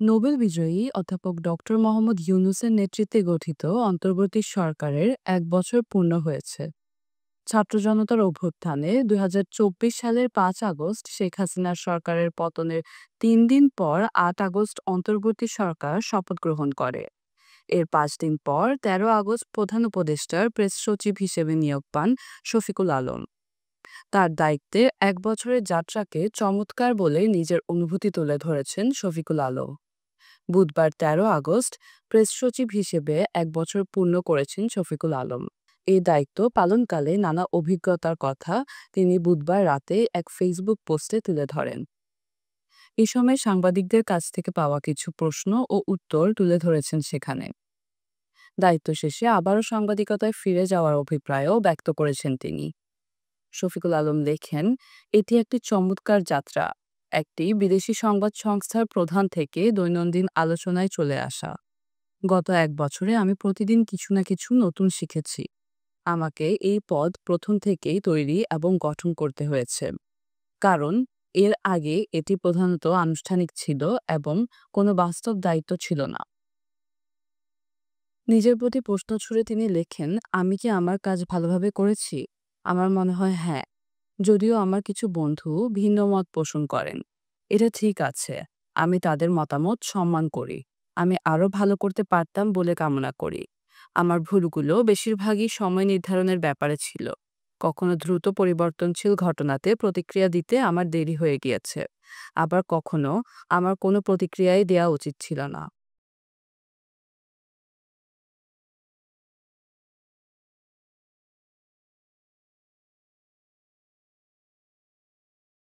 Nobel বিজয়ী অধ্যাপক doctor Mohammad ইউনূসের নেতৃত্বে গঠিত অন্তর্বর্তী সরকারের ১ বছর পূর্ণ হয়েছে। ছাত্র জনতার অভ্যুত্থানে ২০২৪ সালের ৫ আগস্ট শেখ হাসিনার সরকারের পতনের ৩ দিন পর ৮ আগস্ট অন্তর্বর্তী সরকার শপথ গ্রহণ করে। এর ৫ দিন পর ১৩ আগস্ট প্রধান উপদেষ্টার প্রেস সচিব হিসেবে নিয়োগ পান শফিকুল আলম। তার দায়িত্বে ১ বছরের যাত্রাকে চমৎকার বলে নিজের অনুভূতি তুলে ধরেছেন শফিকুল আলম। বুধবার ১৩ আগস্ট প্রেস সচিব হিসেবে ১ বছর পূর্ণ করেছেন শফিকুল আলম। এই দায়িত্ব পালনকালে নানা অভিজ্ঞতার কথা তিনি বুধবার রাতে এক ফেসবুক পোস্টে তুলে ধরেন। এ সময় সাংবাদিকদের কাছ থেকে পাওয়া কিছু প্রশ্ন ও উত্তর তুলে ধরেছেন সেখানে। দায়িত্ব শেষে আবারও সাংবাদিকতায় ফিরে যাওয়ার অভিপ্রায়ও ব্যক্ত করেছেন তিনি। শফিকুল আলম লেখেন, এটি একটি চমৎকার যাত্রা, একটি বিদেশি সংবাদ সংস্থার প্রধান থেকে দৈনন্দিন আলোচনায় চলে আসা। গত ১ বছরে আমি প্রতিদিন কিছু না কিছু নতুন শিখেছি। আমাকে এই পদ প্রথম থেকেই তৈরি এবং গঠন করতে হয়েছে, কারণ এর আগে এটি প্রধানত আনুষ্ঠানিক ছিল এবং কোনো বাস্তব দায়িত্ব ছিল না। নিজের প্রতি প্রশ্ন ছুড়ে তিনি লেখেন, আমি কি আমার কাজ ভালোভাবে করেছি? আমার মনে হয় হ্যাঁ, যদিও আমার কিছু বন্ধু ভিন্ন মত পোষণ করেন। এটা ঠিক আছে, আমি তাদের মতামত সম্মান করি। আমি আরো ভালো করতে পারতাম বলে কামনা করি। আমার ভুলগুলো বেশিরভাগই সময় নির্ধারণের ব্যাপারে ছিল। কখনো দ্রুত পরিবর্তনশীল ঘটনাতে প্রতিক্রিয়া দিতে আমার দেরি হয়ে গিয়েছে। আবার কখনো আমার কোনো প্রতিক্রিয়াই দেওয়া উচিত ছিল না।